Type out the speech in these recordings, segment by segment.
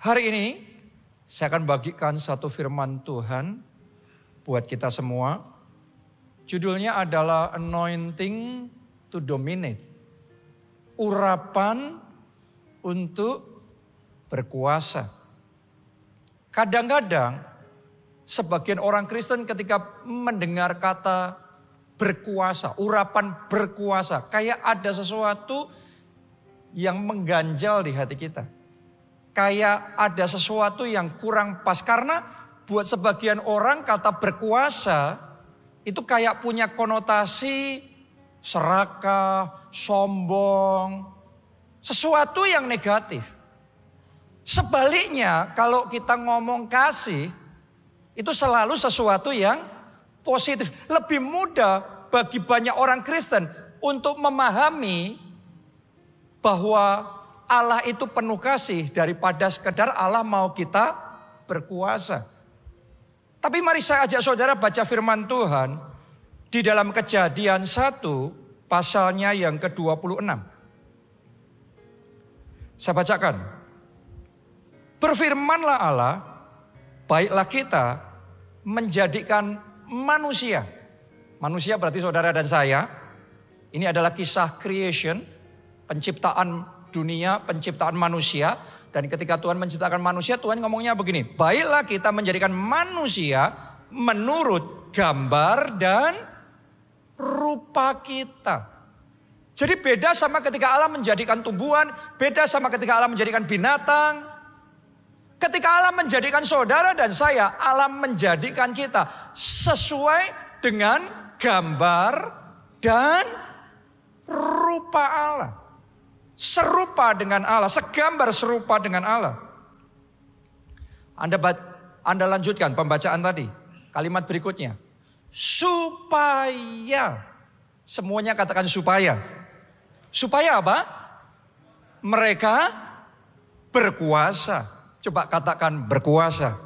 Hari ini saya akan bagikan satu firman Tuhan buat kita semua. Judulnya adalah Anointing to Dominate. Urapan untuk berkuasa. Kadang-kadang sebagian orang Kristen ketika mendengar kata berkuasa, urapan berkuasa, kayak ada sesuatu yang mengganjal di hati kita. Kayak ada sesuatu yang kurang pas. Karena buat sebagian orang kata berkuasa itu kayak punya konotasi serakah, sombong. Sesuatu yang negatif. Sebaliknya kalau kita ngomong kasih itu selalu sesuatu yang positif. Lebih mudah bagi banyak orang Kristen untuk memahami bahwa Allah itu penuh kasih daripada sekedar Allah mau kita berkuasa. Tapi mari saya ajak saudara baca firman Tuhan di dalam Kejadian 1 pasalnya yang ke-26. Saya bacakan. Berfirmanlah Allah, baiklah kita menjadikan manusia. Manusia berarti saudara dan saya. Ini adalah kisah creation, penciptaan dunia, penciptaan manusia. Dan ketika Tuhan menciptakan manusia, Tuhan ngomongnya begini. Baiklah kita menjadikan manusia menurut gambar dan rupa kita. Jadi beda sama ketika Allah menjadikan tumbuhan, beda sama ketika Allah menjadikan binatang. Ketika Allah menjadikan saudara dan saya, Allah menjadikan kita sesuai dengan gambar dan rupa Allah. Serupa dengan Allah, segambar serupa dengan Allah. Anda lanjutkan pembacaan tadi. Kalimat berikutnya. Supaya. Semuanya katakan supaya. Supaya apa? Mereka berkuasa. Coba katakan berkuasa.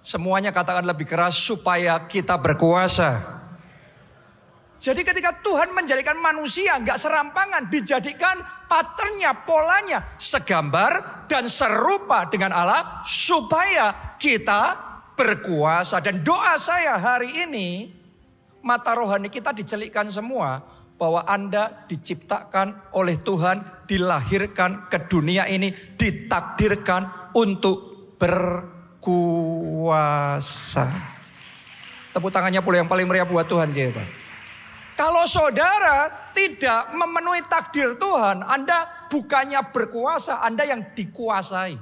Semuanya katakan lebih keras, supaya kita berkuasa. Jadi ketika Tuhan menjadikan manusia gak serampangan, dijadikan patternnya, polanya segambar dan serupa dengan Allah supaya kita berkuasa. Dan doa saya hari ini, mata rohani kita dicelikkan semua bahwa Anda diciptakan oleh Tuhan, dilahirkan ke dunia ini, ditakdirkan untuk berkuasa. Tepuk tangannya pula yang paling meriah buat Tuhan kita. Kalau saudara tidak memenuhi takdir Tuhan, Anda bukannya berkuasa, Anda yang dikuasai.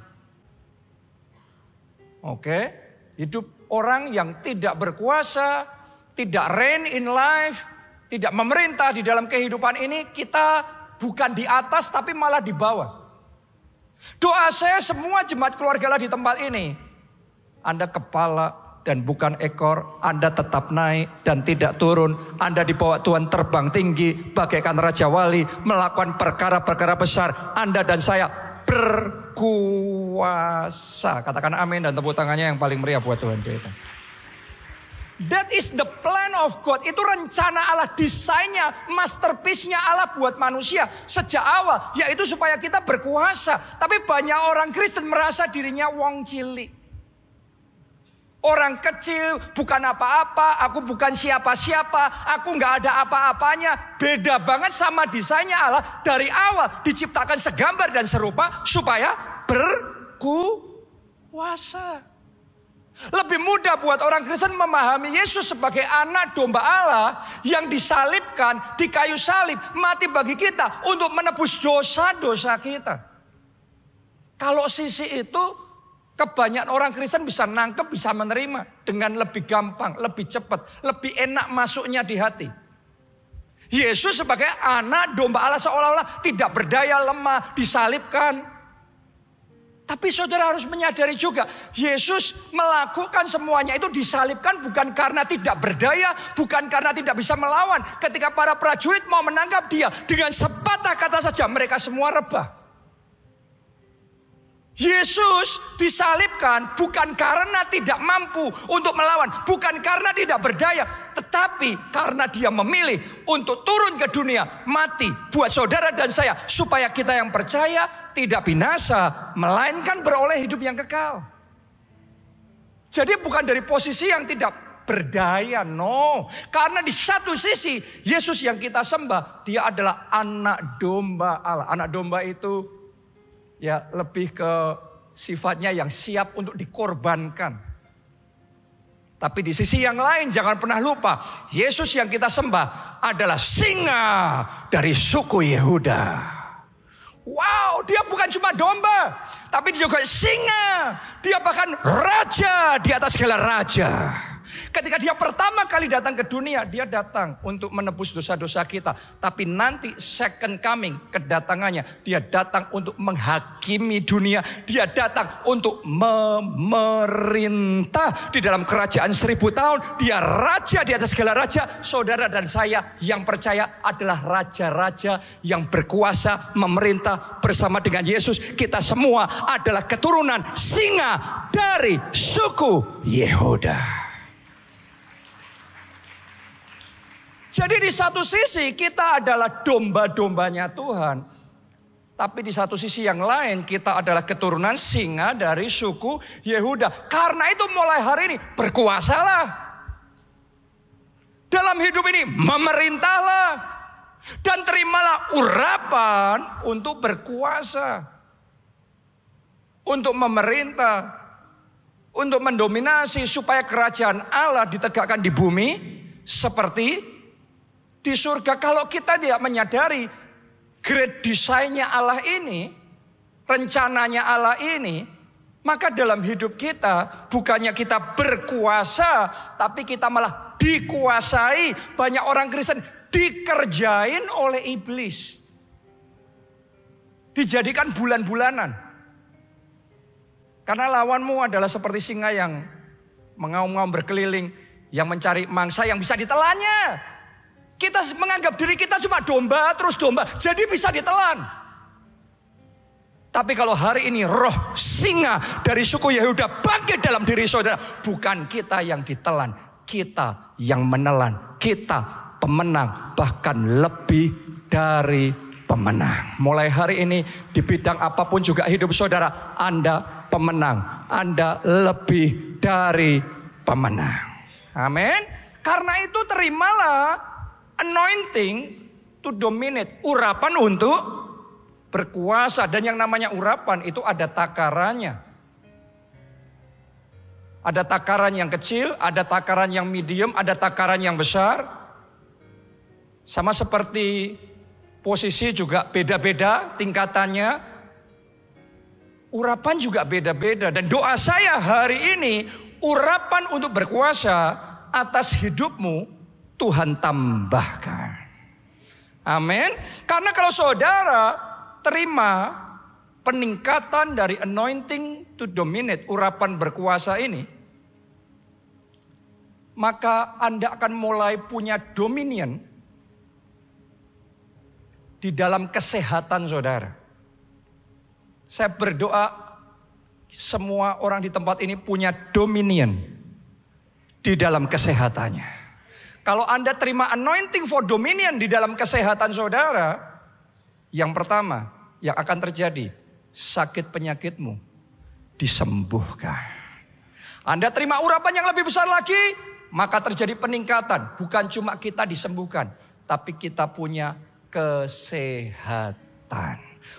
Oke, hidup orang yang tidak berkuasa, tidak reign in life, tidak memerintah di dalam kehidupan ini, kita bukan di atas tapi malah di bawah. Doa saya semua jemaat keluarga di tempat ini, Anda kepala dan bukan ekor, Anda tetap naik dan tidak turun. Anda dibawa Tuhan terbang tinggi bagaikan Raja Wali, melakukan perkara-perkara besar. Anda dan saya berkuasa. Katakan amin dan tepuk tangannya yang paling meriah buat Tuhan kita. That is the plan of God. Itu rencana Allah, desainnya, masterpiece-nya Allah buat manusia sejak awal, yaitu supaya kita berkuasa. Tapi banyak orang Kristen merasa dirinya wong cilik. Orang kecil, bukan apa-apa, aku bukan siapa-siapa, aku gak ada apa-apanya. Beda banget sama desainnya Allah. Dari awal diciptakan segambar dan serupa supaya berkuasa. Lebih mudah buat orang Kristen memahami Yesus sebagai anak domba Allah yang disalibkan di kayu salib, mati bagi kita untuk menebus dosa-dosa kita. Kalau sisi itu kebanyakan orang Kristen bisa nangkep, bisa menerima dengan lebih gampang, lebih cepat, lebih enak masuknya di hati. Yesus sebagai anak domba Allah seolah-olah tidak berdaya, lemah, disalibkan. Tapi saudara harus menyadari juga, Yesus melakukan semuanya itu disalibkan bukan karena tidak berdaya, bukan karena tidak bisa melawan. Ketika para prajurit mau menangkap dia, dengan sepatah kata saja mereka semua rebah. Yesus disalibkan bukan karena tidak mampu untuk melawan, bukan karena tidak berdaya, Tetapi karena dia memilih untuk turun ke dunia, mati buat saudara dan saya, supaya kita yang percaya tidak binasa, melainkan beroleh hidup yang kekal. Jadi bukan dari posisi yang tidak berdaya, no. Karena di satu sisi Yesus yang kita sembah, dia adalah anak domba Allah. Anak domba itu ya lebih ke sifatnya yang siap untuk dikorbankan. Tapi di sisi yang lain jangan pernah lupa, Yesus yang kita sembah adalah singa dari suku Yehuda. Wow, dia bukan cuma domba, tapi dia juga singa. Dia bahkan raja di atas segala raja. Ketika dia pertama kali datang ke dunia, dia datang untuk menebus dosa-dosa kita. Tapi nanti second coming, kedatangannya, dia datang untuk menghakimi dunia. Dia datang untuk memerintah di dalam kerajaan 1000 tahun. Dia raja di atas segala raja. Saudara dan saya yang percaya adalah raja-raja yang berkuasa memerintah bersama dengan Yesus. Kita semua adalah keturunan singa dari suku Yehuda. Jadi di satu sisi kita adalah domba-dombanya Tuhan. Tapi di satu sisi yang lain kita adalah keturunan singa dari suku Yehuda. Karena itu mulai hari ini berkuasalah. Dalam hidup ini memerintahlah. Dan terimalah urapan untuk berkuasa. Untuk memerintah. Untuk mendominasi supaya kerajaan Allah ditegakkan di bumi seperti di surga. Kalau kita tidak menyadari great desainnya Allah ini, rencananya Allah ini, maka dalam hidup kita bukannya kita berkuasa, tapi kita malah dikuasai. Banyak orang Kristen dikerjain oleh iblis. Dijadikan bulan-bulanan. Karena lawanmu adalah seperti singa yang mengaum-ngaum berkeliling, yang mencari mangsa yang bisa ditelannya. Kita menganggap diri kita cuma domba, terus domba, jadi bisa ditelan. Tapi kalau hari ini roh singa dari suku Yehuda bangkit dalam diri saudara, bukan kita yang ditelan, kita yang menelan, kita pemenang, bahkan lebih dari pemenang. Mulai hari ini di bidang apapun juga hidup saudara, Anda pemenang, Anda lebih dari pemenang. Amin. Karena itu terimalah anointing to dominate, urapan untuk berkuasa. Dan yang namanya urapan itu ada takarannya. Ada takaran yang kecil, ada takaran yang medium, ada takaran yang besar. Sama seperti posisi juga beda-beda tingkatannya. Urapan juga beda-beda. Dan doa saya hari ini, urapan untuk berkuasa atas hidupmu Tuhan tambahkan. Amin. Karena kalau saudara terima peningkatan dari anointing to dominate, urapan berkuasa ini, maka Anda akan mulai punya dominion di dalam kesehatan saudara. Saya berdoa semua orang di tempat ini punya dominion di dalam kesehatannya. Kalau Anda terima anointing for dominion di dalam kesehatan saudara, yang pertama yang akan terjadi, sakit penyakitmu disembuhkan. Anda terima urapan yang lebih besar lagi, maka terjadi peningkatan. Bukan cuma kita disembuhkan, tapi kita punya kesehatan.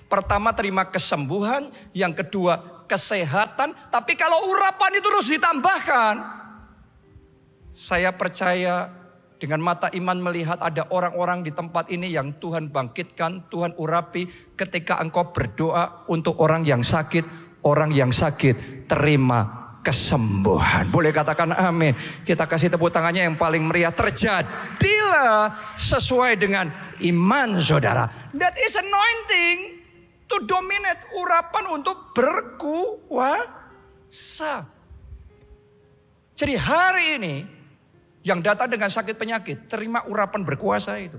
Pertama terima kesembuhan, yang kedua kesehatan. Tapi kalau urapan itu terus ditambahkan, saya percaya dengan mata iman melihat ada orang-orang di tempat ini yang Tuhan bangkitkan, Tuhan urapi ketika engkau berdoa untuk orang yang sakit terima kesembuhan. Boleh katakan amin. Kita kasih tepuk tangannya yang paling meriah. Terjadilah sesuai dengan iman saudara. That is anointing to dominate, urapan untuk berkuasa. Jadi hari ini yang datang dengan sakit penyakit, terima urapan berkuasa itu.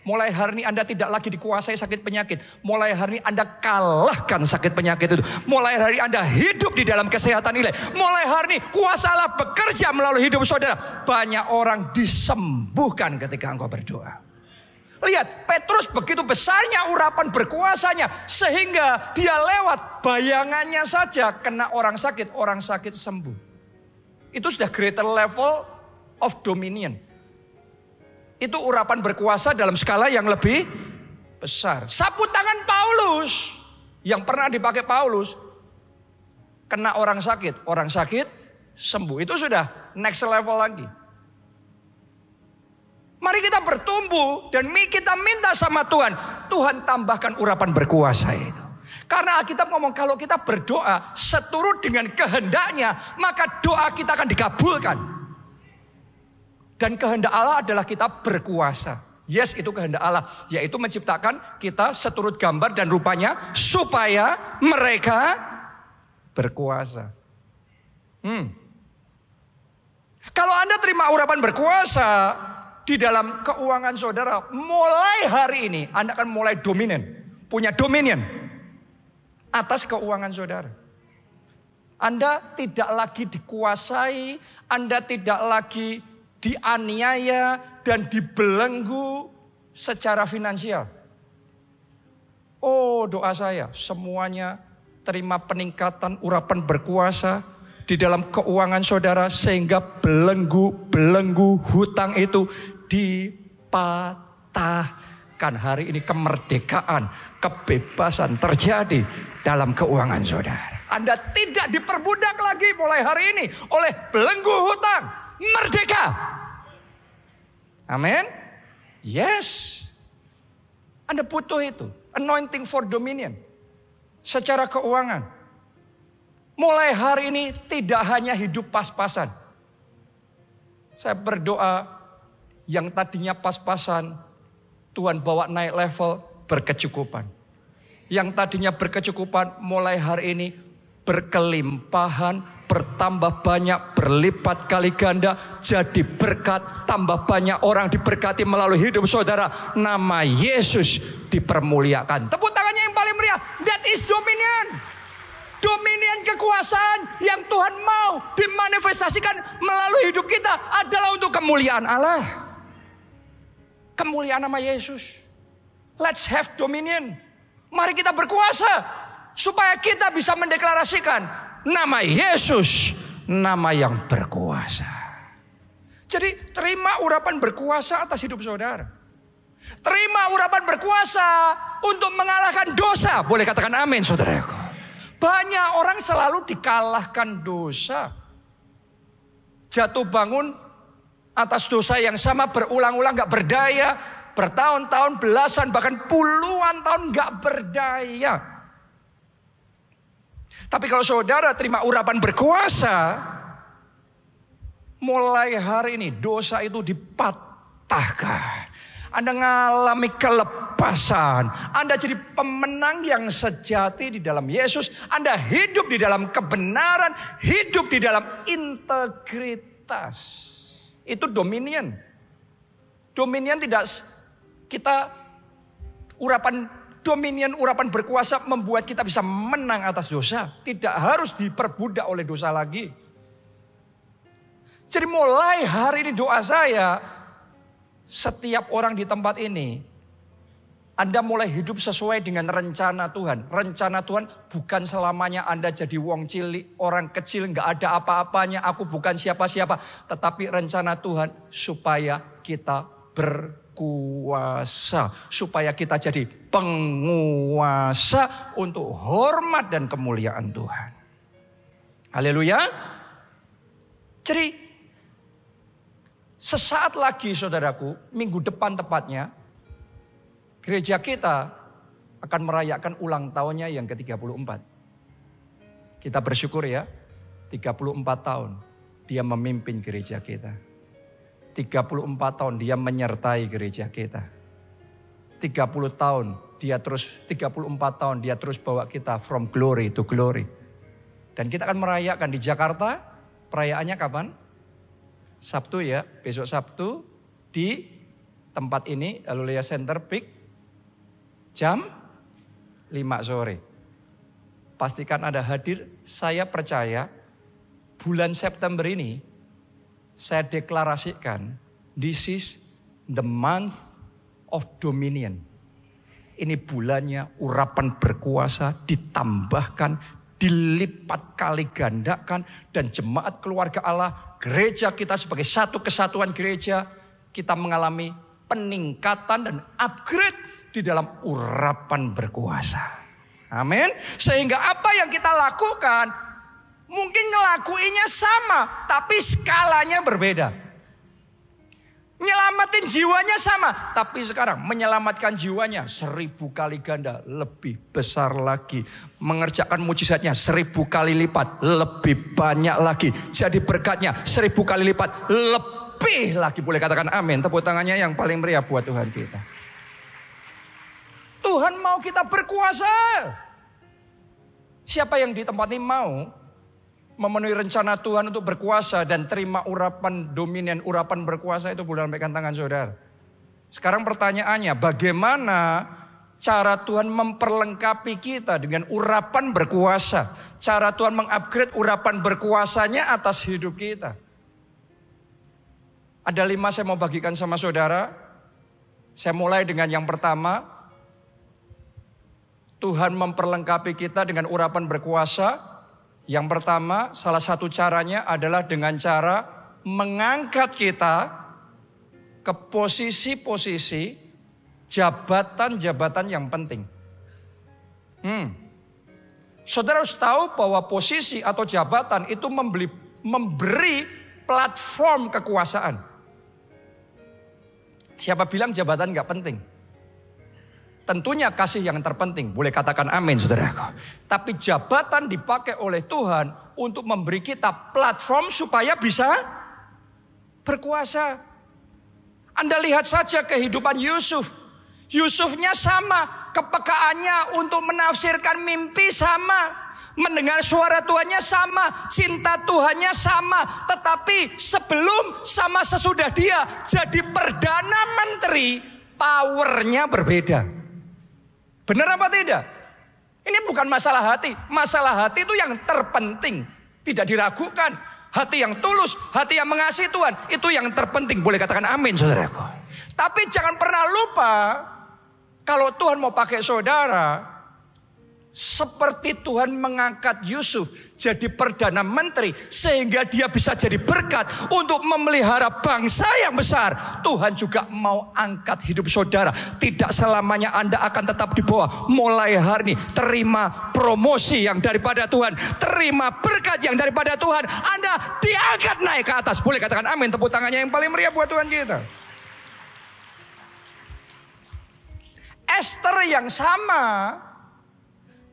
Mulai hari ini Anda tidak lagi dikuasai sakit penyakit. Mulai hari ini Anda kalahkan sakit penyakit itu. Mulai hari ini Anda hidup di dalam kesehatan ilahi. Mulai hari ini kuasa Allah bekerja melalui hidup saudara. Banyak orang disembuhkan ketika engkau berdoa. Lihat, Petrus begitu besarnya urapan berkuasanya. Sehingga dia lewat bayangannya saja kena orang sakit sembuh. Itu sudah greater level of dominion. Itu urapan berkuasa dalam skala yang lebih besar. Sapu tangan Paulus yang pernah dipakai Paulus kena orang sakit sembuh. Itu sudah next level lagi. Mari kita bertumbuh dan kita minta sama Tuhan. Tuhan tambahkan urapan berkuasa itu. Karena Alkitab ngomong kalau kita berdoa seturut dengan kehendaknya, maka doa kita akan dikabulkan. Dan kehendak Allah adalah kita berkuasa. Yes, itu kehendak Allah. Yaitu menciptakan kita seturut gambar dan rupanya supaya mereka berkuasa. Kalau Anda terima urapan berkuasa di dalam keuangan saudara, mulai hari ini Anda akan mulai dominan. Punya dominion atas keuangan saudara. Anda tidak lagi dikuasai, Anda tidak lagi dianiaya dan dibelenggu secara finansial. Oh, doa saya semuanya terima peningkatan urapan berkuasa di dalam keuangan saudara sehingga belenggu hutang itu dipatahkan. Hari ini kemerdekaan, kebebasan terjadi dalam keuangan saudara. Anda tidak diperbudak lagi mulai hari ini oleh belenggu hutang. Merdeka. Amin. Yes. Anda butuh itu. Anointing for dominion. Secara keuangan. Mulai hari ini tidak hanya hidup pas-pasan. Saya berdoa yang tadinya pas-pasan, Tuhan bawa naik level berkecukupan. Yang tadinya berkecukupan mulai hari ini berkelimpahan, bertambah banyak, berlipat kali ganda, jadi berkat, tambah banyak orang diberkati melalui hidup saudara. Nama Yesus dipermuliakan. Tepuk tangannya yang paling meriah. That is dominion. Dominion kekuasaan yang Tuhan mau dimanifestasikan melalui hidup kita adalah untuk kemuliaan Allah. Kemuliaan nama Yesus. Let's have dominion. Mari kita berkuasa supaya kita bisa mendeklarasikan nama Yesus, nama yang berkuasa. Jadi terima urapan berkuasa atas hidup saudara. Terima urapan berkuasa untuk mengalahkan dosa. Boleh katakan amin saudaraku. Banyak orang selalu dikalahkan dosa. Jatuh bangun atas dosa yang sama berulang-ulang gak berdaya. Bertahun-tahun, belasan, bahkan puluhan tahun gak berdaya. Tapi kalau saudara terima urapan berkuasa, mulai hari ini dosa itu dipatahkan. Anda mengalami kelepasan. Anda jadi pemenang yang sejati di dalam Yesus. Anda hidup di dalam kebenaran, hidup di dalam integritas. Itu dominion. Dominion tidak kita urapan berkuasa membuat kita bisa menang atas dosa. Tidak harus diperbudak oleh dosa lagi. Jadi mulai hari ini doa saya, setiap orang di tempat ini, Anda mulai hidup sesuai dengan rencana Tuhan. Rencana Tuhan bukan selamanya Anda jadi wong cilik, orang kecil, gak ada apa-apanya, aku bukan siapa-siapa. Tetapi rencana Tuhan supaya kita berkuasa. Supaya kita jadi penguasa untuk hormat dan kemuliaan Tuhan. Haleluya. Jadi sesaat lagi saudaraku, minggu depan tepatnya, gereja kita akan merayakan ulang tahunnya yang ke-34. Kita bersyukur ya, 34 tahun dia memimpin gereja kita. 34 tahun dia menyertai gereja kita. 34 tahun dia terus bawa kita from glory to glory. Dan kita akan merayakan di Jakarta, perayaannya kapan? Sabtu ya, besok Sabtu di tempat ini, Haleluya Center Peak, jam 5 sore. Pastikan Anda hadir. Saya percaya bulan September ini, saya deklarasikan, this is the month of dominion. Ini bulannya urapan berkuasa ditambahkan, dilipat kali gandakan. Dan jemaat keluarga Allah, gereja kita sebagai satu kesatuan gereja, kita mengalami peningkatan dan upgrade di dalam urapan berkuasa. Amin. Sehingga apa yang kita lakukan mungkin ngelakuinnya sama, tapi skalanya berbeda. Nyelamatin jiwanya sama, tapi sekarang menyelamatkan jiwanya 1000 kali ganda lebih besar lagi. Mengerjakan mujizatnya 1000 kali lipat lebih banyak lagi. Jadi berkatnya 1000 kali lipat lebih lagi. Boleh katakan amin. Tepuk tangannya yang paling meriah buat Tuhan kita. Tuhan mau kita berkuasa. Siapa yang di tempat ini mau memenuhi rencana Tuhan untuk berkuasa dan terima urapan dominion, urapan berkuasa itu, boleh lambaikan tangan saudara. Sekarang pertanyaannya, bagaimana cara Tuhan memperlengkapi kita dengan urapan berkuasa? Cara Tuhan mengupgrade urapan berkuasanya atas hidup kita. Ada 5 saya mau bagikan sama saudara. Saya mulai dengan yang pertama. Tuhan memperlengkapi kita dengan urapan berkuasa. Yang pertama, salah satu caranya adalah dengan cara mengangkat kita ke posisi-posisi jabatan-jabatan yang penting. Saudara harus tahu bahwa posisi atau jabatan itu memberi platform kekuasaan. Siapa bilang jabatan gak penting? Tentunya kasih yang terpenting. Boleh katakan amin saudaraku. Tapi jabatan dipakai oleh Tuhan untuk memberi kita platform supaya bisa berkuasa. Anda lihat saja kehidupan Yusuf. Yusufnya sama. Kepekaannya untuk menafsirkan mimpi sama. Mendengar suara Tuhannya sama. Cinta Tuhannya sama. Tetapi sebelum sama sesudah dia jadi Perdana Menteri, powernya berbeda. Benar apa tidak? Ini bukan masalah hati. Masalah hati itu yang terpenting. Tidak diragukan. Hati yang tulus, hati yang mengasihi Tuhan, itu yang terpenting. Boleh katakan amin saudaraku. Tapi jangan pernah lupa, kalau Tuhan mau pakai saudara, seperti Tuhan mengangkat Yusuf jadi Perdana Menteri, sehingga dia bisa jadi berkat untuk memelihara bangsa yang besar. Tuhan juga mau angkat hidup saudara. Tidak selamanya Anda akan tetap di bawah. Mulai hari ini terima promosi yang daripada Tuhan, terima berkat yang daripada Tuhan. Anda diangkat naik ke atas. Boleh katakan amin. Tepuk tangannya yang paling meriah buat Tuhan kita. Esther yang sama,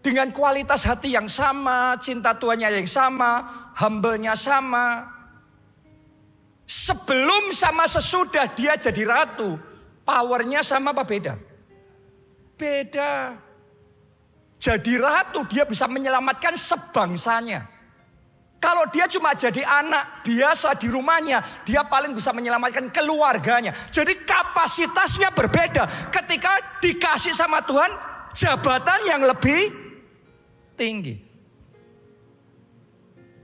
dengan kualitas hati yang sama, cinta Tuhannya yang sama, humble-nya sama. Sebelum sama sesudah dia jadi ratu, powernya sama apa beda? Beda. Jadi ratu dia bisa menyelamatkan sebangsanya. Kalau dia cuma jadi anak biasa di rumahnya, dia paling bisa menyelamatkan keluarganya. Jadi kapasitasnya berbeda. Ketika dikasih sama Tuhan, jabatan yang lebih tinggi.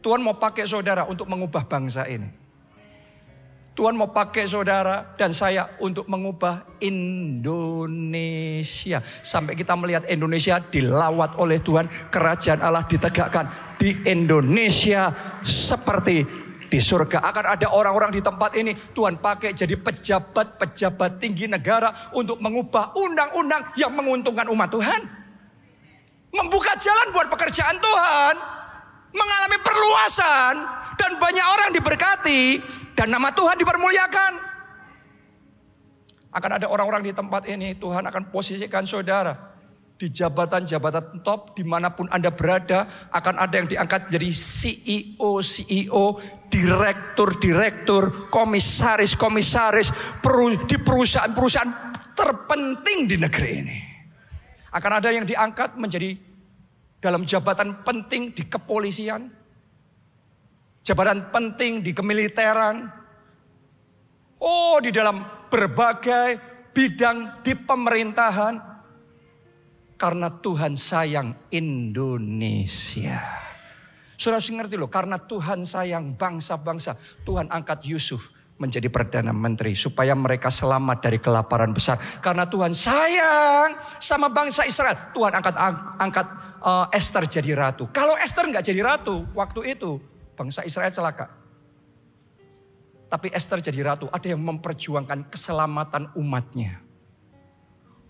Tuhan mau pakai saudara untuk mengubah bangsa ini. Tuhan mau pakai saudara dan saya untuk mengubah Indonesia. Sampai kita melihat Indonesia dilawat oleh Tuhan. Kerajaan Allah ditegakkan di Indonesia seperti di surga. Akan ada orang-orang di tempat ini Tuhan pakai jadi pejabat-pejabat tinggi negara untuk mengubah undang-undang yang menguntungkan umat Tuhan. Membuka jalan buat pekerjaan Tuhan, mengalami perluasan, dan banyak orang diberkati, dan nama Tuhan dipermuliakan. Akan ada orang-orang di tempat ini, Tuhan akan posisikan saudara di jabatan-jabatan top, dimanapun Anda berada. Akan ada yang diangkat jadi CEO, direktur, komisaris, di perusahaan-perusahaan terpenting di negeri ini. Akan ada yang diangkat menjadi dalam jabatan penting di kepolisian, jabatan penting di kemiliteran, di dalam berbagai bidang di pemerintahan. Karena Tuhan sayang Indonesia. Saudara harus ngerti loh, karena Tuhan sayang bangsa-bangsa, Tuhan angkat Yusuf menjadi Perdana Menteri supaya mereka selamat dari kelaparan besar. Karena Tuhan sayang sama bangsa Israel, Tuhan angkat Esther jadi ratu. Kalau Esther nggak jadi ratu waktu itu, bangsa Israel celaka. Tapi Esther jadi ratu, ada yang memperjuangkan keselamatan umatnya.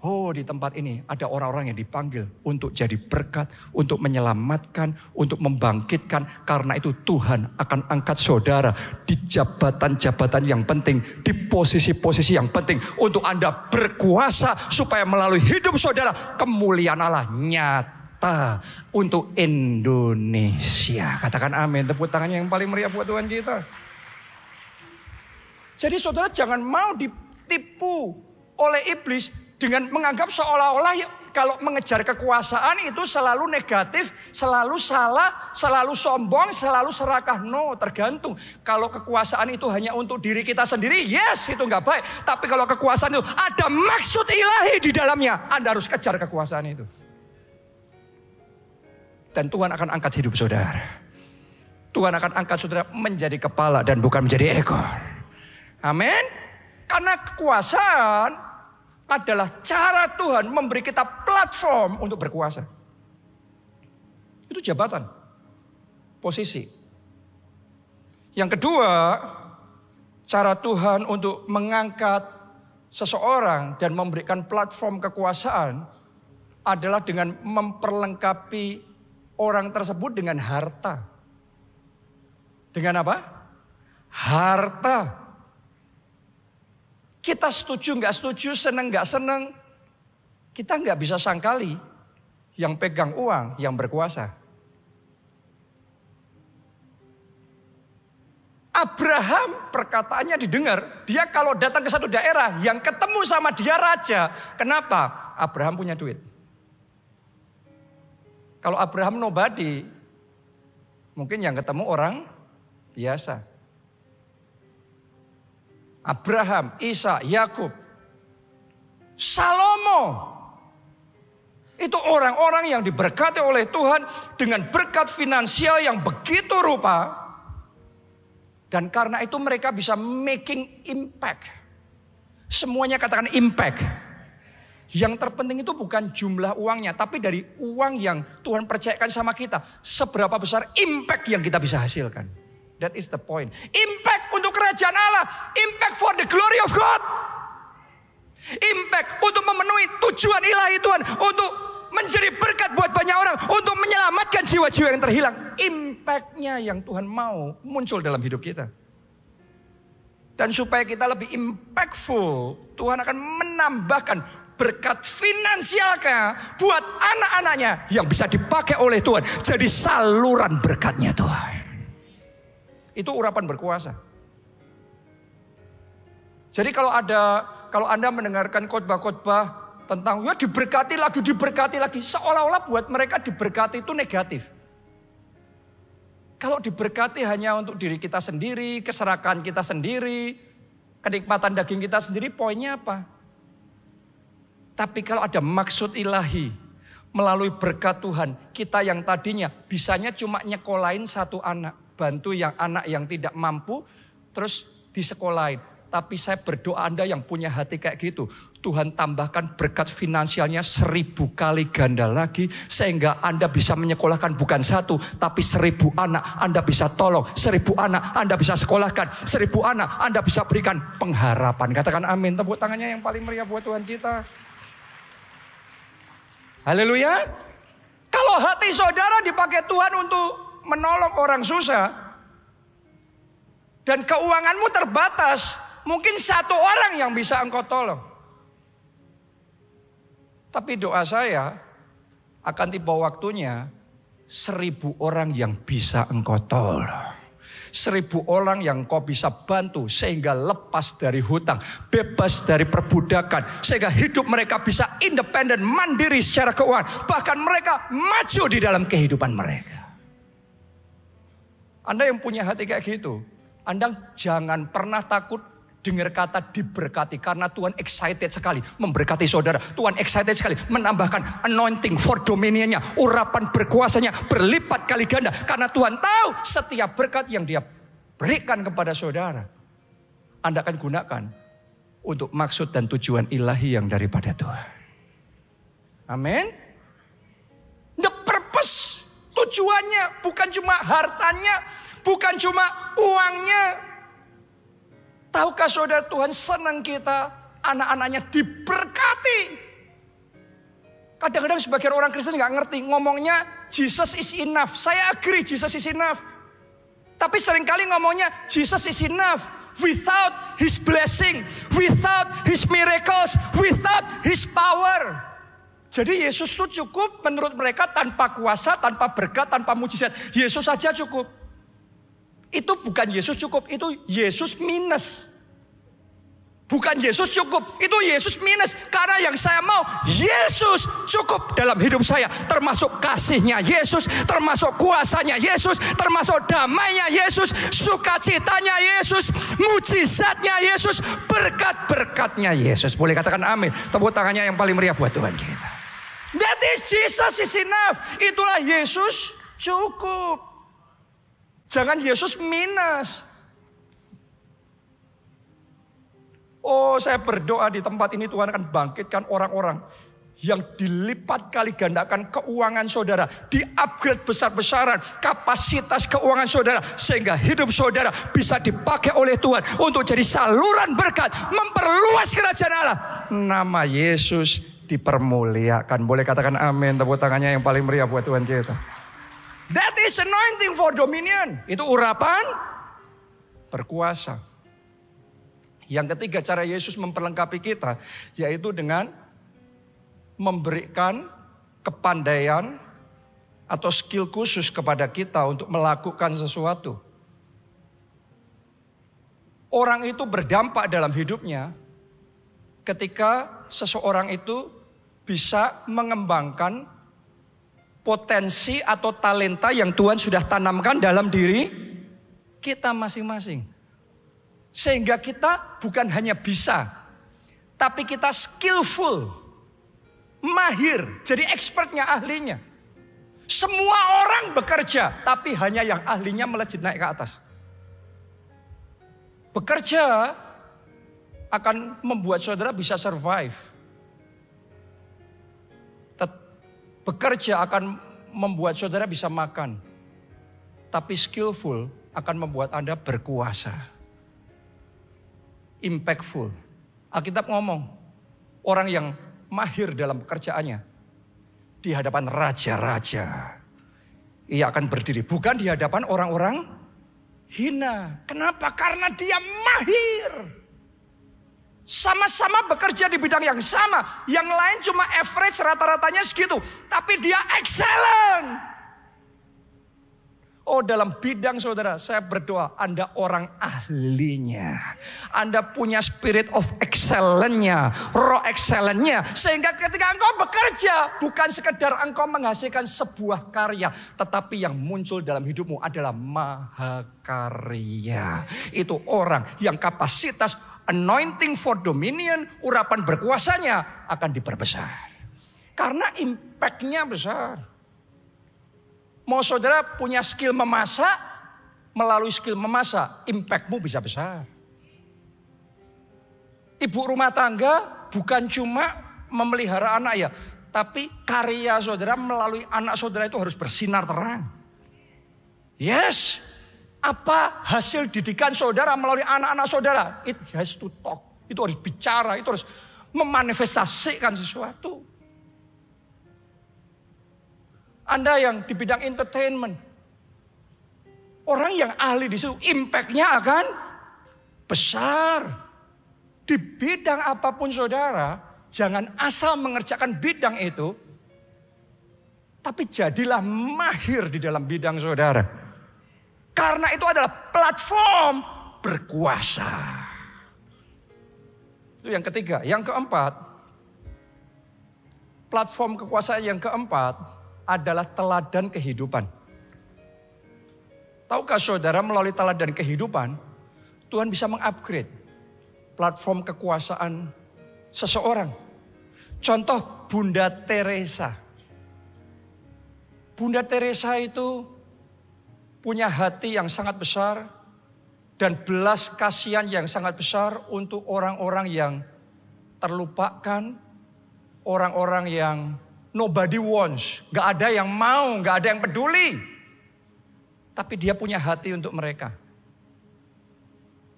Oh, di tempat ini ada orang-orang yang dipanggil untuk jadi berkat, untuk menyelamatkan, untuk membangkitkan. Karena itu Tuhan akan angkat saudara di jabatan-jabatan yang penting, di posisi-posisi yang penting. Untuk Anda berkuasa supaya melalui hidup saudara kemuliaan Allah nyata untuk Indonesia. Katakan amin, tepuk tangannya yang paling meriah buat Tuhan kita. Jadi saudara jangan mau ditipu oleh iblis dengan menganggap seolah-olah kalau mengejar kekuasaan itu selalu negatif, selalu salah, selalu sombong, selalu serakah. No, tergantung. Kalau kekuasaan itu hanya untuk diri kita sendiri, yes, itu nggak baik. Tapi kalau kekuasaan itu ada maksud ilahi di dalamnya, Anda harus kejar kekuasaan itu. Dan Tuhan akan angkat hidup saudara. Tuhan akan angkat saudara menjadi kepala dan bukan menjadi ekor. Amin. Karena kekuasaan adalah cara Tuhan memberi kita platform untuk berkuasa. Itu jabatan, posisi. Yang kedua, cara Tuhan untuk mengangkat seseorang dan memberikan platform kekuasaan adalah dengan memperlengkapi orang tersebut dengan harta. Dengan apa? Harta. Kita setuju nggak setuju, seneng nggak seneng, kita nggak bisa sangkali yang pegang uang yang berkuasa. Abraham perkataannya didengar, dia kalau datang ke satu daerah yang ketemu sama dia raja. Kenapa? Abraham punya duit. Kalau Abraham nobody, mungkin yang ketemu orang biasa. Abraham, Isa, Yakub, Salomo. Itu orang-orang yang diberkati oleh Tuhan dengan berkat finansial yang begitu rupa. Dan karena itu mereka bisa making impact. Semuanya katakan impact. Yang terpenting itu bukan jumlah uangnya, tapi dari uang yang Tuhan percayakan sama kita. Seberapa besar impact yang kita bisa hasilkan. That is the point. Impact untuk kerajaan Allah. Impact for the glory of God. Impact untuk memenuhi tujuan ilahi Tuhan. Untuk menjadi berkat buat banyak orang. Untuk menyelamatkan jiwa-jiwa yang terhilang. Impactnya yang Tuhan mau muncul dalam hidup kita. Dan supaya kita lebih impactful, Tuhan akan menambahkan berkat finansialnya buat anak-anaknya yang bisa dipakai oleh Tuhan. Jadi saluran berkatnya Tuhan. Itu urapan berkuasa. Jadi kalau Anda mendengarkan khotbah-khotbah tentang ya diberkati lagi, seolah-olah buat mereka diberkati itu negatif. Kalau diberkati hanya untuk diri kita sendiri, keserakan kita sendiri, kenikmatan daging kita sendiri, poinnya apa? Tapi kalau ada maksud ilahi melalui berkat Tuhan, kita yang tadinya bisanya cuma nyekolahin satu anak, bantu anak yang tidak mampu, terus disekolahin. Tapi saya berdoa Anda yang punya hati kayak gitu, Tuhan tambahkan berkat finansialnya 1000 kali ganda lagi. Sehingga Anda bisa menyekolahkan bukan 1, tapi 1000 anak Anda bisa tolong. 1000 anak Anda bisa sekolahkan. 1000 anak Anda bisa berikan pengharapan. Katakan amin, tepuk tangannya yang paling meriah buat Tuhan kita. Haleluya. Kalau hati saudara dipakai Tuhan untuk menolong orang susah, dan keuanganmu terbatas, mungkin 1 orang yang bisa engkau tolong. Tapi doa saya akan tiba waktunya 1000 orang yang bisa engkau tolong. 1000 orang yang kau bisa bantu sehingga lepas dari hutang, bebas dari perbudakan, sehingga hidup mereka bisa independen, mandiri secara keuangan, bahkan mereka maju di dalam kehidupan mereka. Anda yang punya hati kayak gitu, Anda jangan pernah takut Dengar kata diberkati karena Tuhan excited sekali memberkati saudara. Tuhan excited sekali menambahkan anointing for dominionnya, urapan berkuasanya berlipat kali ganda. Karena Tuhan tahu setiap berkat yang Dia berikan kepada saudara, Anda akan gunakan untuk maksud dan tujuan ilahi yang daripada Tuhan. Amin. The purpose, tujuannya bukan cuma hartanya, bukan cuma uangnya. Tahukah saudara, Tuhan senang kita anak-anaknya diberkati. Kadang-kadang sebagian orang Kristen gak ngerti, ngomongnya Jesus is enough. Saya agree Jesus is enough. Tapi seringkali ngomongnya Jesus is enough without His blessing, without His miracles, without His power. Jadi Yesus itu cukup menurut mereka tanpa kuasa, tanpa berkat, tanpa mujizat. Yesus saja cukup. Itu bukan Yesus cukup, itu Yesus minus. Bukan Yesus cukup, itu Yesus minus. Karena yang saya mau, Yesus cukup dalam hidup saya. Termasuk kasihnya Yesus, termasuk kuasanya Yesus, termasuk damainya Yesus, sukacitanya Yesus, mujizatnya Yesus, berkat-berkatnya Yesus. Boleh katakan amin. Tepuk tangannya yang paling meriah buat Tuhan kita. That is Jesus is enough. Itulah Yesus cukup. Jangan Yesus minus. Oh, saya berdoa di tempat ini Tuhan akan bangkitkan orang-orang yang dilipat kali gandakan keuangan saudara, di-upgrade besar-besaran kapasitas keuangan saudara, sehingga hidup saudara bisa dipakai oleh Tuhan untuk jadi saluran berkat, memperluas kerajaan Allah. Nama Yesus dipermuliakan. Boleh katakan amin, tepuk tangannya yang paling meriah buat Tuhan kita. That is anointing for dominion. Itu urapan berkuasa. Yang ketiga, cara Yesus memperlengkapi kita, yaitu dengan memberikan kepandaian atau skill khusus kepada kita untuk melakukan sesuatu. Orang itu berdampak dalam hidupnya ketika seseorang itu bisa mengembangkan potensi atau talenta yang Tuhan sudah tanamkan dalam diri kita masing-masing. Sehingga kita bukan hanya bisa, tapi kita skillful, mahir, jadi expertnya, ahlinya. Semua orang bekerja, tapi hanya yang ahlinya melejit naik ke atas. Bekerja akan membuat saudara bisa survive. Bekerja akan membuat saudara bisa makan. Tapi skillful akan membuat Anda berkuasa. Impactful. Alkitab ngomong, orang yang mahir dalam pekerjaannya, di hadapan raja-raja, ia akan berdiri. Bukan di hadapan orang-orang hina. Kenapa? Karena dia mahir. Sama-sama bekerja di bidang yang sama. Yang lain cuma average, rata-ratanya segitu. Tapi dia excellent. Oh, dalam bidang saudara, saya berdoa Anda orang ahlinya. Anda punya spirit of excellence-nya, roh excellence-nya. Sehingga ketika engkau bekerja, bukan sekedar engkau menghasilkan sebuah karya, tetapi yang muncul dalam hidupmu adalah mahakarya. Itu orang yang kapasitas anointing for dominion, urapan berkuasanya akan diperbesar. Karena impact-nya besar. Mau saudara punya skill memasak, melalui skill memasak, impact-mu bisa besar. Ibu rumah tangga bukan cuma memelihara anak ya, tapi karya saudara melalui anak saudara itu harus bersinar terang. Yes, apa hasil didikan saudara melalui anak-anak saudara? It has to talk, itu harus bicara, itu harus memanifestasikan sesuatu. Anda yang di bidang entertainment, orang yang ahli di situ, impact-nya akan besar. Di bidang apapun saudara, jangan asal mengerjakan bidang itu, tapi jadilah mahir di dalam bidang saudara. Karena itu adalah platform berkuasa. Itu yang ketiga. Yang keempat, platform kekuasaan yang keempat adalah teladan kehidupan. Tahukah saudara, melalui teladan kehidupan, Tuhan bisa mengupgrade. platform kekuasaan seseorang. Contoh Bunda Teresa. Bunda Teresa itu punya hati yang sangat besar dan belas kasihan yang sangat besar untuk orang-orang yang terlupakan, orang-orang yang nobody wants, gak ada yang mau, gak ada yang peduli. Tapi dia punya hati untuk mereka.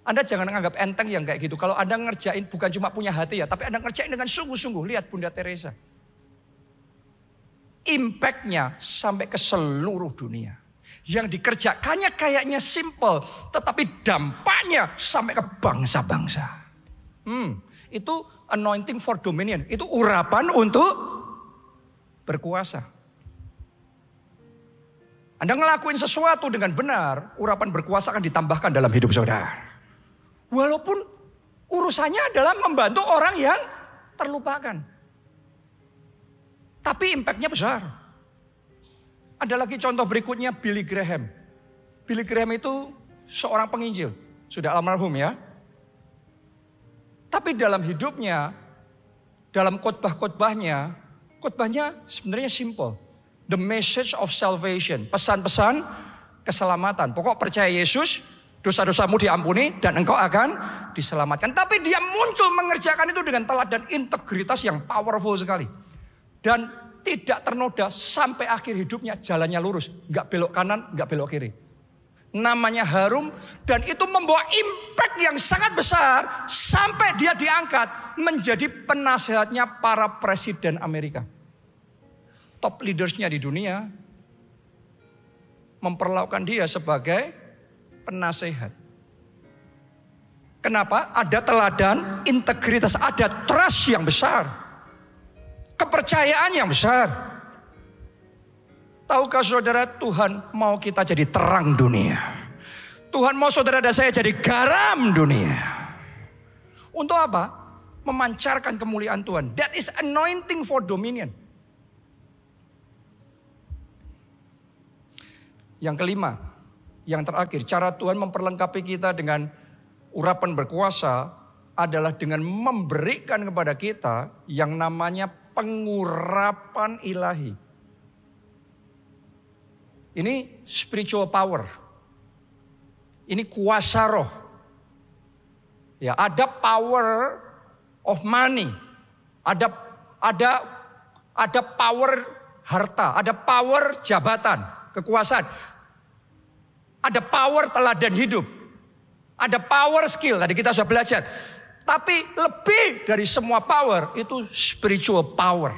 Anda jangan anggap enteng yang kayak gitu. Kalau Anda ngerjain bukan cuma punya hati ya, tapi Anda ngerjain dengan sungguh-sungguh. Lihat Bunda Teresa. Impact-nya sampai ke seluruh dunia. Yang dikerjakannya kayaknya simple, tetapi dampaknya sampai ke bangsa-bangsa. Itu anointing for dominion. Itu urapan untuk berkuasa. Anda ngelakuin sesuatu dengan benar, urapan berkuasa akan ditambahkan dalam hidup saudara. Walaupun urusannya adalah membantu orang yang terlupakan. Tapi impact-nya besar. Ada lagi contoh berikutnya Billy Graham. Billy Graham itu seorang penginjil. Sudah almarhum ya. Tapi dalam hidupnya, dalam khotbahnya sebenarnya simple. The message of salvation. Pesan-pesan keselamatan. Pokok percaya Yesus, dosa-dosamu diampuni dan engkau akan diselamatkan. Tapi dia muncul mengerjakan itu dengan teladan integritas yang powerful sekali. Dan tidak ternoda sampai akhir hidupnya jalannya lurus. Gak belok kanan, gak belok kiri. Namanya harum dan itu membawa impact yang sangat besar. Sampai dia diangkat menjadi penasehatnya para presiden Amerika. Top leadersnya di dunia memperlakukan dia sebagai penasehat. Kenapa? Ada teladan, integritas, ada trust yang besar. Kepercayaan yang besar. Tahukah saudara, Tuhan mau kita jadi terang dunia. Tuhan mau saudara dan saya jadi garam dunia. Untuk apa? Memancarkan kemuliaan Tuhan. That is anointing for dominion. Yang kelima, yang terakhir, cara Tuhan memperlengkapi kita dengan urapan berkuasa adalah dengan memberikan kepada kita yang namanya pengurapan ilahi. Ini spiritual power. Ini kuasa roh. Ya, ada power of money. Ada power harta, ada power jabatan, kekuasaan. Ada power teladan hidup. Ada power skill, tadi kita sudah belajar. Tapi lebih dari semua power itu spiritual power.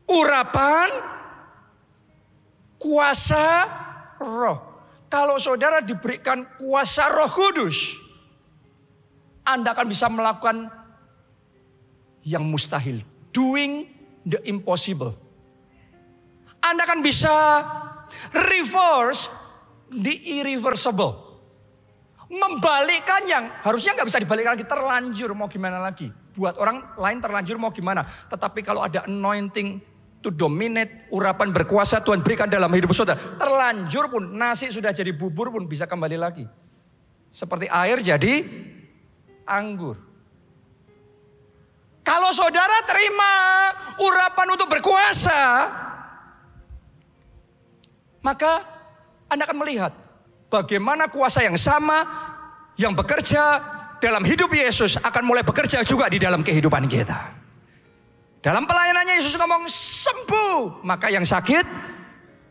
Urapan, kuasa roh. Kalau saudara diberikan kuasa Roh Kudus, Anda akan bisa melakukan yang mustahil. Doing the impossible. Anda akan bisa reverse the irreversible. Membalikkan yang harusnya nggak bisa dibalik lagi. Terlanjur mau gimana lagi. Buat orang lain terlanjur mau gimana. Tetapi kalau ada anointing to dominate, urapan berkuasa Tuhan berikan dalam hidup saudara. Terlanjur pun nasi sudah jadi bubur pun bisa kembali lagi. Seperti air jadi anggur. Kalau saudara terima urapan untuk berkuasa, maka Anda akan melihat bagaimana kuasa yang sama yang bekerja dalam hidup Yesus akan mulai bekerja juga di dalam kehidupan kita. Dalam pelayanannya Yesus ngomong sembuh, maka yang sakit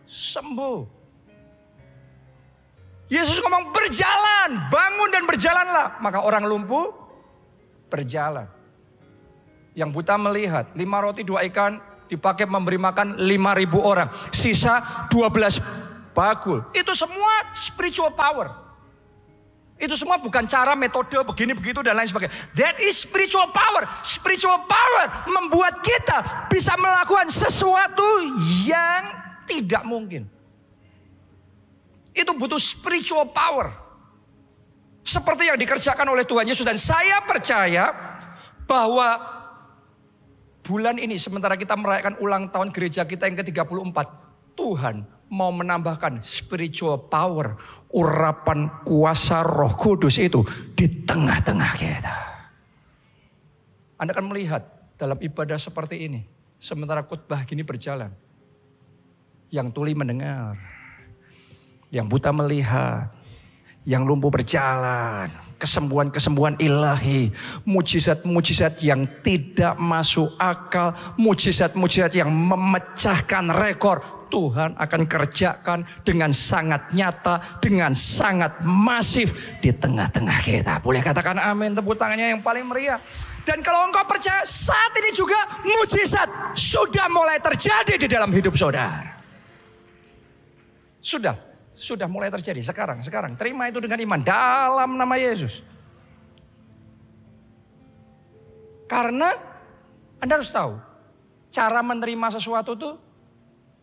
sembuh. Yesus ngomong berjalan, bangun dan berjalanlah, maka orang lumpuh berjalan. Yang buta melihat, 5 roti 2 ikan dipakai memberi makan 5.000 orang, sisa 12 bakul. Itu semua spiritual power. Itu semua bukan cara, metode, begini, begitu, dan lain sebagainya. That is spiritual power. Spiritual power membuat kita bisa melakukan sesuatu yang tidak mungkin. Itu butuh spiritual power. Seperti yang dikerjakan oleh Tuhan Yesus. Dan saya percaya bahwa bulan ini sementara kita merayakan ulang tahun gereja kita yang ke-34. Tuhan mau menambahkan spiritual power, urapan kuasa Roh Kudus itu di tengah-tengah kita. Anda akan melihat dalam ibadah seperti ini. Sementara khotbah gini berjalan. Yang tuli mendengar. Yang buta melihat. Yang lumpuh berjalan. Kesembuhan-kesembuhan ilahi. Mujizat-mujizat yang tidak masuk akal. Mujizat-mujizat yang memecahkan rekor. Tuhan akan kerjakan dengan sangat nyata, dengan sangat masif di tengah-tengah kita. Boleh katakan amin, tepuk tangannya yang paling meriah. Dan kalau engkau percaya, saat ini juga mujizat sudah mulai terjadi di dalam hidup saudara. Sudah mulai terjadi sekarang. Terima itu dengan iman dalam nama Yesus. Karena Anda harus tahu, cara menerima sesuatu itu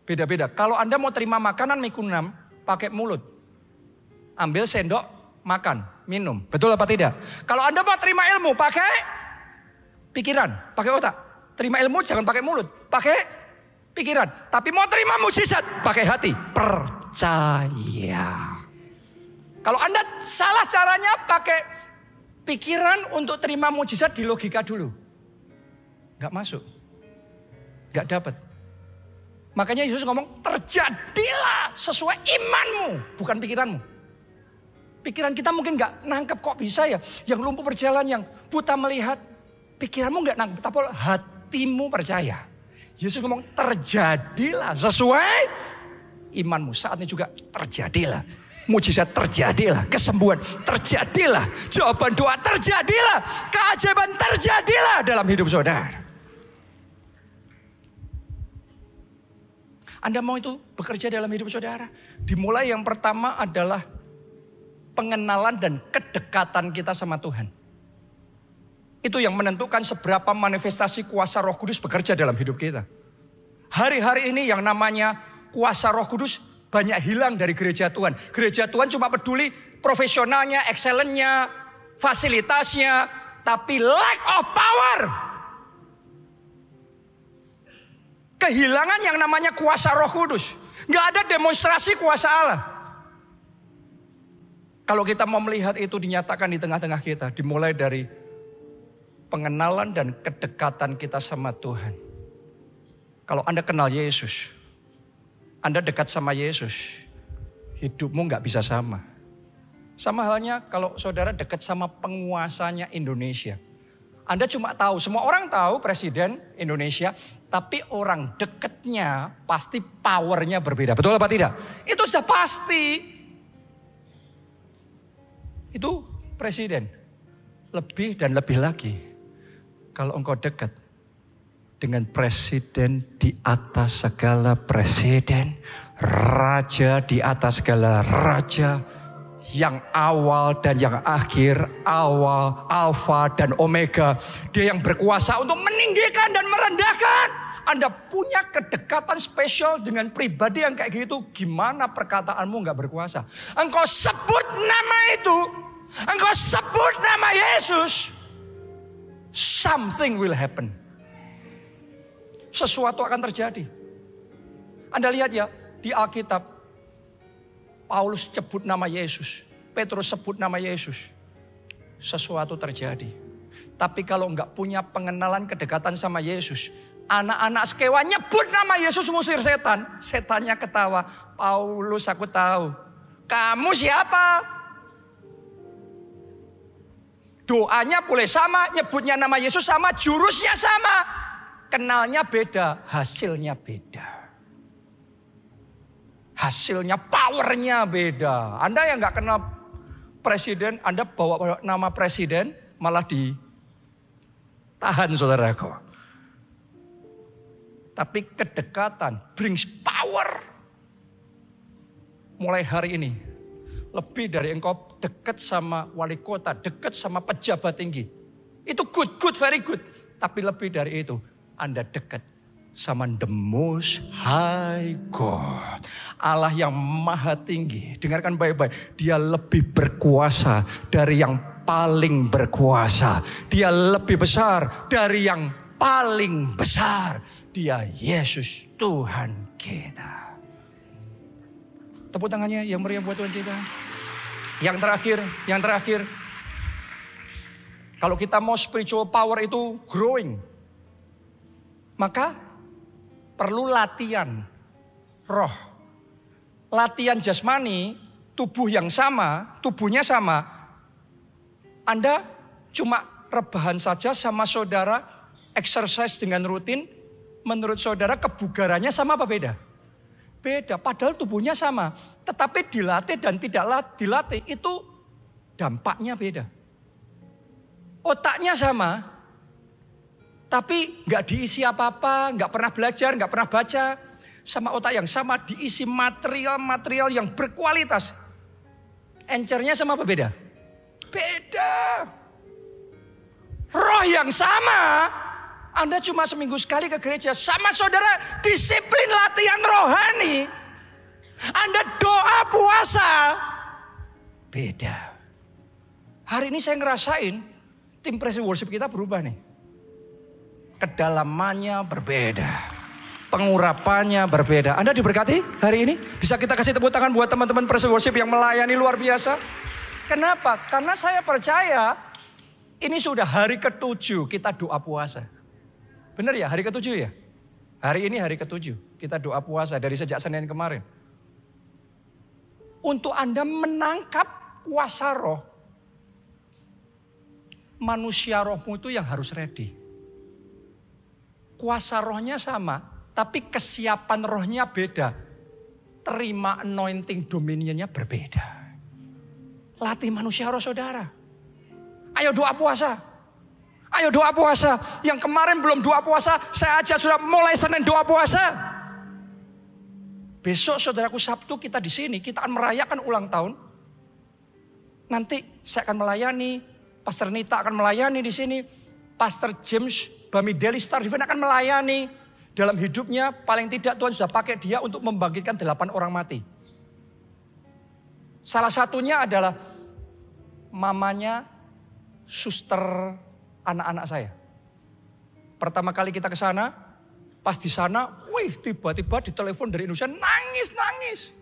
beda-beda. Kalau Anda mau terima makanan mikunan, pakai mulut. Ambil sendok, makan, minum. Betul apa tidak? Kalau Anda mau terima ilmu, pakai pikiran, pakai otak. Terima ilmu jangan pakai mulut, pakai pikiran. Tapi mau terima mujizat, pakai hati. Percaya. Kalau Anda salah caranya, pakai pikiran untuk terima mujizat di logika dulu. Gak masuk. Gak dapat. Makanya Yesus ngomong, terjadilah sesuai imanmu, bukan pikiranmu. Pikiran kita mungkin gak nangkep, kok bisa ya. Yang lumpuh berjalan, yang buta melihat. Pikiranmu gak nangkep, tapi hatimu percaya. Yesus ngomong, terjadilah sesuai imanmu. Saat ini juga terjadilah. Mujizat terjadilah, kesembuhan terjadilah, jawaban doa terjadilah, keajaiban terjadilah dalam hidup saudara. Anda mau itu bekerja dalam hidup saudara? Dimulai yang pertama adalah pengenalan dan kedekatan kita sama Tuhan. Itu yang menentukan seberapa manifestasi kuasa Roh Kudus bekerja dalam hidup kita. Hari-hari ini yang namanya kuasa Roh Kudus banyak hilang dari gereja Tuhan. Gereja Tuhan cuma peduli profesionalnya, excellennya, fasilitasnya, tapi lack of power. Kehilangan yang namanya kuasa Roh Kudus. Gak ada demonstrasi kuasa Allah. Kalau kita mau melihat itu dinyatakan di tengah-tengah kita. Dimulai dari pengenalan dan kedekatan kita sama Tuhan. Kalau Anda kenal Yesus, Anda dekat sama Yesus, hidupmu gak bisa sama. Sama halnya kalau saudara dekat sama penguasanya Indonesia. Anda cuma tahu, semua orang tahu presiden Indonesia, tapi orang dekatnya pasti powernya berbeda. Betul apa tidak? Itu sudah pasti. Itu presiden. Lebih dan lebih lagi. Kalau engkau dekat dengan presiden di atas segala presiden. Raja di atas segala raja. Yang awal dan yang akhir, awal, alfa dan omega. Dia yang berkuasa untuk meninggikan dan merendahkan. Anda punya kedekatan spesial dengan pribadi yang kayak gitu. Gimana perkataanmu gak berkuasa? Engkau sebut nama itu. Engkau sebut nama Yesus. Something will happen. Sesuatu akan terjadi. Anda lihat ya di Alkitab. Paulus sebut nama Yesus. Petrus sebut nama Yesus. Sesuatu terjadi. Tapi kalau enggak punya pengenalan kedekatan sama Yesus. Anak-anak Skewa nyebut nama Yesus musir setan. Setannya ketawa. Paulus, aku tahu. Kamu siapa? Doanya boleh sama. Nyebutnya nama Yesus sama. Jurusnya sama. Kenalnya beda. Hasilnya beda. Hasilnya, powernya beda. Anda yang gak kenal presiden, Anda bawa nama presiden, malah ditahan saudaraku. Tapi kedekatan brings power. Mulai hari ini, lebih dari engkau dekat sama wali kota, dekat sama pejabat tinggi. Itu good, very good. Tapi lebih dari itu, Anda dekat sama the most high God. Allah yang maha tinggi. Dengarkan baik-baik. Dia lebih berkuasa dari yang paling berkuasa. Dia lebih besar dari yang paling besar. Dia Yesus Tuhan kita. Tepuk tangannya yang meriah buat Tuhan kita. Yang terakhir. Kalau kita mau spiritual power itu growing, maka perlu latihan roh. Latihan jasmani, tubuh yang sama, tubuhnya sama. Anda cuma rebahan saja sama saudara, exercise dengan rutin. Menurut saudara kebugarannya sama apa beda? Beda, padahal tubuhnya sama. Tetapi dilatih dan tidak dilatih itu dampaknya beda. Otaknya sama, tapi nggak diisi apa-apa, nggak pernah belajar, nggak pernah baca. Sama otak yang sama diisi material-material yang berkualitas. Encernya sama apa beda? Beda. Roh yang sama, Anda cuma seminggu sekali ke gereja. Sama saudara disiplin latihan rohani. Anda doa puasa. Beda. Hari ini saya ngerasain tim praise worship kita berubah nih. Kedalamannya berbeda. Pengurapannya berbeda. Anda diberkati hari ini? Bisa kita kasih tepuk tangan buat teman-teman praise worship yang melayani luar biasa? Kenapa? Karena saya percaya ini sudah hari ke-7 kita doa puasa. Benar ya, hari ke-7 ya? Hari ini hari ke-7 kita doa puasa dari sejak Senin kemarin. Untuk Anda menangkap kuasa roh, manusia rohmu itu yang harus ready. Kuasa rohnya sama, tapi kesiapan rohnya beda. Terima anointing dominionnya berbeda. Latih manusia roh saudara. Ayo doa puasa. Ayo doa puasa. Yang kemarin belum doa puasa, saya aja sudah mulai Senin doa puasa. Besok saudaraku Sabtu kita di sini, kita akan merayakan ulang tahun. Nanti saya akan melayani, Pastor Nita akan melayani di sini, Pastor James Bamideli Star Divine akan melayani. Dalam hidupnya paling tidak Tuhan sudah pakai dia untuk membangkitkan 8 orang mati. Salah satunya adalah mamanya suster anak-anak saya. Pertama kali kita ke sana, pas di sana, tiba-tiba ditelepon dari Indonesia nangis.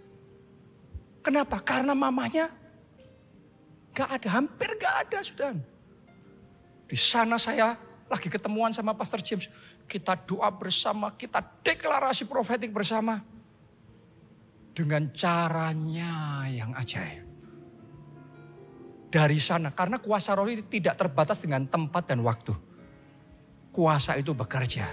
Kenapa? Karena mamanya hampir gak ada, saudara. Di sana saya lagi ketemuan sama Pastor James. Kita doa bersama, kita deklarasi profetik bersama. Dengan caranya yang ajaib. Dari sana, karena kuasa roh itu tidak terbatas dengan tempat dan waktu. Kuasa itu bekerja.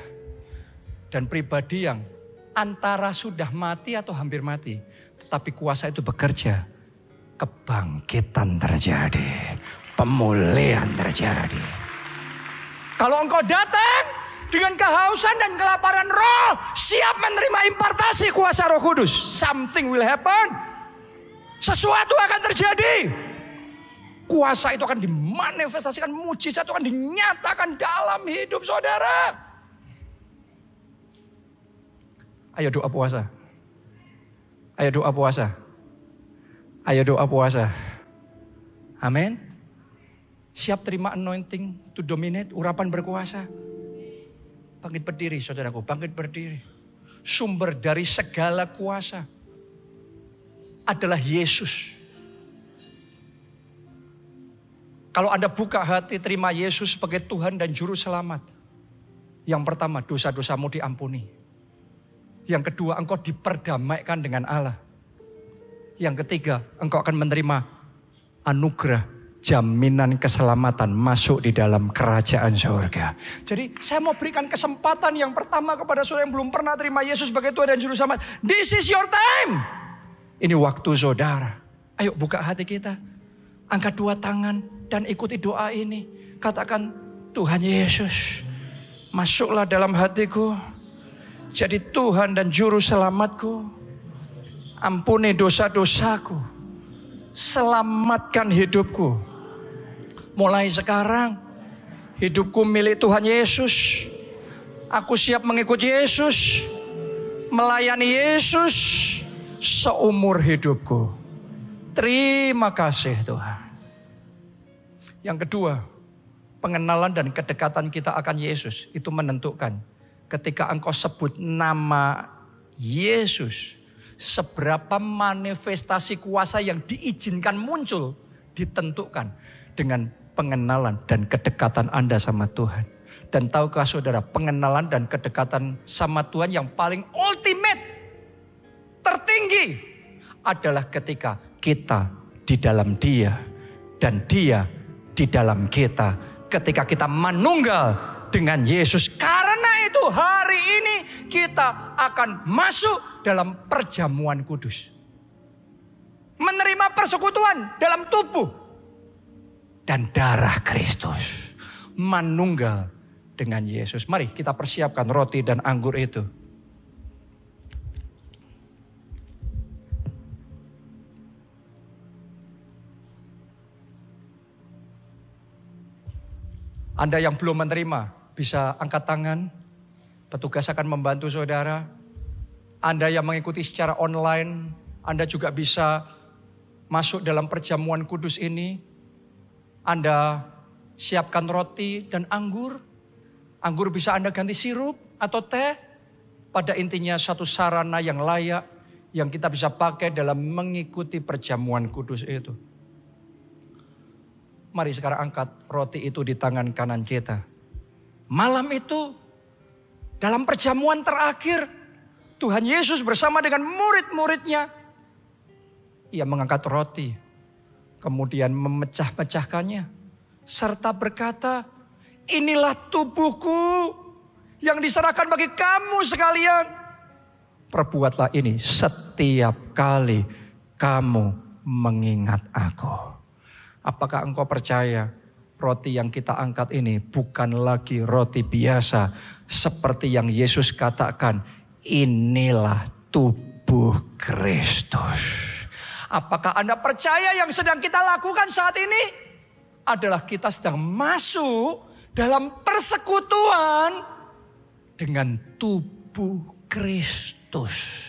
Dan pribadi yang antara sudah mati atau hampir mati. Tetapi kuasa itu bekerja. Kebangkitan terjadi. Pemulihan terjadi. Kalau engkau datang dengan kehausan dan kelaparan roh, siap menerima impartasi kuasa Roh Kudus, something will happen. Sesuatu akan terjadi. Kuasa itu akan dimanifestasikan, mujizat itu akan dinyatakan dalam hidup saudara. Ayo doa puasa. Ayo doa puasa. Ayo doa puasa. Amin. Siap terima anointing to dominate, urapan berkuasa. Bangkit berdiri saudaraku, bangkit berdiri. Sumber dari segala kuasa adalah Yesus. Kalau Anda buka hati terima Yesus sebagai Tuhan dan Juru Selamat. Yang pertama, dosa-dosamu diampuni. Yang kedua, engkau diperdamaikan dengan Allah. Yang ketiga, engkau akan menerima anugerah, jaminan keselamatan masuk di dalam kerajaan surga. Jadi saya mau berikan kesempatan yang pertama kepada saudara yang belum pernah terima Yesus sebagai Tuhan dan Juru Selamat. This is your time. Ini waktu saudara. Ayo buka hati kita. Angkat 2 tangan dan ikuti doa ini. Katakan, Tuhan Yesus, masuklah dalam hatiku. Jadi Tuhan dan Juru Selamatku. Ampuni dosa-dosaku. Selamatkan hidupku. Mulai sekarang, hidupku milik Tuhan Yesus. Aku siap mengikuti Yesus. Melayani Yesus seumur hidupku. Terima kasih Tuhan. Yang kedua, pengenalan dan kedekatan kita akan Yesus itu menentukan ketika engkau sebut nama Yesus, seberapa manifestasi kuasa yang diizinkan muncul ditentukan dengan pengenalan dan kedekatan Anda sama Tuhan. Dan tahukah saudara, pengenalan dan kedekatan sama Tuhan yang paling ultimate, tertinggi adalah ketika kita di dalam Dia dan Dia di dalam kita. Ketika kita manunggal dengan Yesus. Karena itu hari ini kita akan masuk dalam perjamuan kudus. Menerima persekutuan dalam tubuh dan darah Kristus. Manunggal dengan Yesus. Mari kita persiapkan roti dan anggur itu. Anda yang belum menerima bisa angkat tangan. Petugas akan membantu saudara. Anda yang mengikuti secara online, Anda juga bisa masuk dalam perjamuan kudus ini. Anda siapkan roti dan anggur. Anggur bisa Anda ganti sirup atau teh. Pada intinya satu sarana yang layak yang kita bisa pakai dalam mengikuti perjamuan kudus itu. Mari sekarang angkat roti itu di tangan kanan kita. Malam itu dalam perjamuan terakhir Tuhan Yesus bersama dengan murid-muridnya. Ia mengangkat roti, kemudian memecah-mecahkannya, serta berkata, inilah tubuhku yang diserahkan bagi kamu sekalian. Perbuatlah ini setiap kali kamu mengingat aku. Apakah engkau percaya roti yang kita angkat ini bukan lagi roti biasa. Seperti yang Yesus katakan, inilah tubuh Kristus. Apakah Anda percaya yang sedang kita lakukan saat ini adalah kita sedang masuk dalam persekutuan dengan tubuh Kristus?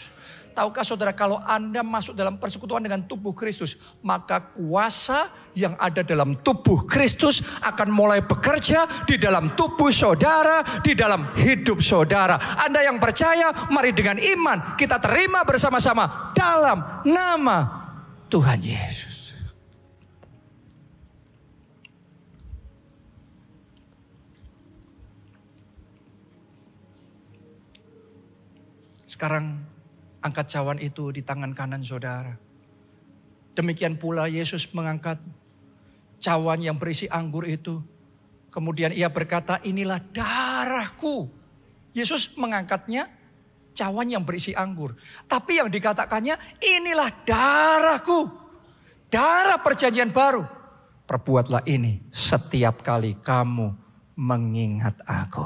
Tahukah saudara, kalau Anda masuk dalam persekutuan dengan tubuh Kristus, maka kuasa yang ada dalam tubuh Kristus akan mulai bekerja di dalam tubuh saudara, di dalam hidup saudara. Anda yang percaya, mari dengan iman kita terima bersama-sama dalam nama Tuhan Yesus. Sekarang angkat cawan itu di tangan kanan saudara. Demikian pula Yesus mengangkat cawan yang berisi anggur itu. Kemudian ia berkata, inilah darahku. Yesus mengangkatnya cawan yang berisi anggur. Tapi yang dikatakannya, inilah darahku. Darah perjanjian baru. Perbuatlah ini setiap kali kamu mengingat aku.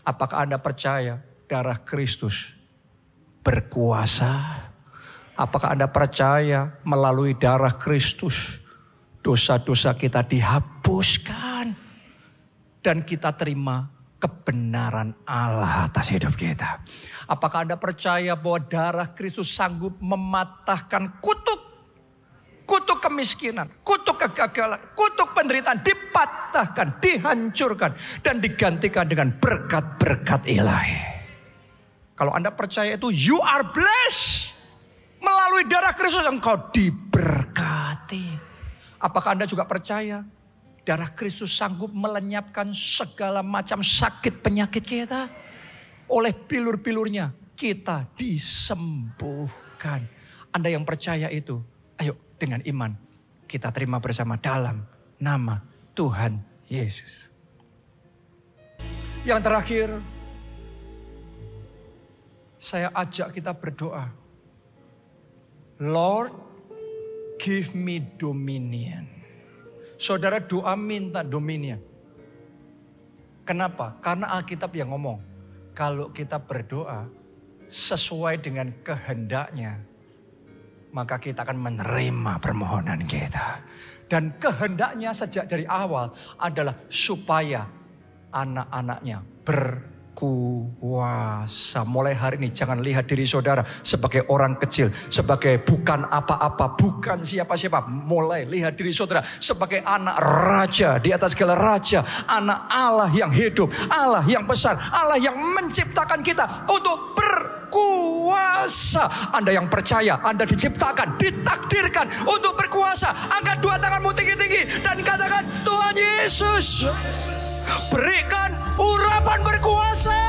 Apakah Anda percaya darah Kristus berkuasa? Apakah Anda percaya melalui darah Kristus dosa-dosa kita dihapuskan dan kita terima kebenaran Allah atas hidup kita? Apakah Anda percaya bahwa darah Kristus sanggup mematahkan kutuk kemiskinan, kutuk kegagalan, kutuk penderitaan, dipatahkan, dihancurkan dan digantikan dengan berkat-berkat ilahi? Kalau Anda percaya itu, you are blessed. Melalui darah Kristus engkau diberkati. Apakah Anda juga percaya darah Kristus sanggup melenyapkan segala macam sakit penyakit kita? Oleh bilur-bilurnya kita disembuhkan. Anda yang percaya itu, ayo dengan iman kita terima bersama dalam nama Tuhan Yesus. Yang terakhir, saya ajak kita berdoa. Lord, give me dominion. Saudara doa minta dominion. Kenapa? Karena Alkitab yang ngomong, kalau kita berdoa sesuai dengan kehendaknya, maka kita akan menerima permohonan kita. Dan kehendaknya sejak dari awal adalah supaya anak-anaknya berkuasa. Mulai hari ini jangan lihat diri saudara sebagai orang kecil, sebagai bukan apa-apa, bukan siapa-siapa. Mulai lihat diri saudara sebagai anak raja di atas segala raja, anak Allah yang hidup, Allah yang besar, Allah yang menciptakan kita untuk berkuasa. berkuasa. Anda yang percaya, Anda diciptakan, ditakdirkan untuk berkuasa. Angkat dua tanganmu tinggi-tinggi dan katakan, Tuhan Yesus, berikan urapan berkuasa.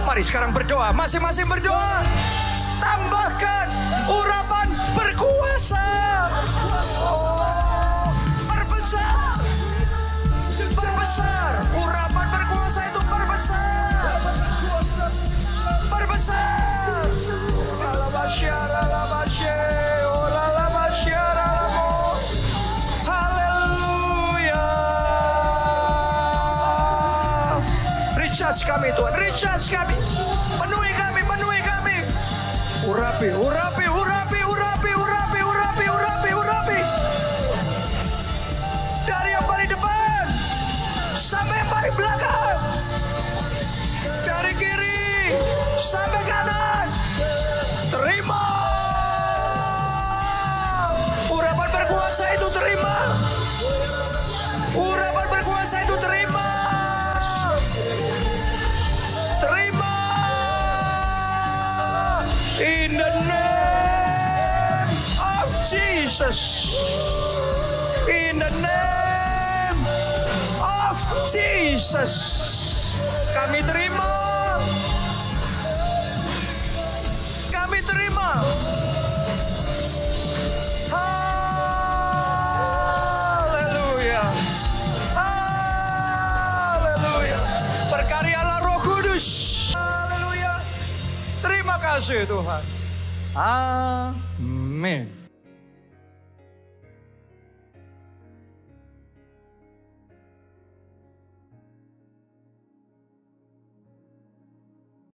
Mari sekarang berdoa, masing-masing berdoa. Tambahkan urapan berkuasa. Perbesar. Perbesar. Urapan berkuasa itu perbesar. Perbesar. Haleluya. Recharge kami Tuhan, recharge kami. Penuhi kami, penuhi kami. Urapi, urapi, urapi, urapi, urapi, urapi, urapi, urapi. Dari yang paling depan sampai yang paling belakang. Dari kiri sampai kanan. Terima. Urapan berkuasa itu terima. Urapan berkuasa itu terima. Terima. In the name of Jesus. In the name of Jesus. Kami terima. Kami terima. Haleluya. Haleluya. Berkaryalah Roh Kudus. Haleluya. Terima kasih Tuhan. Amin.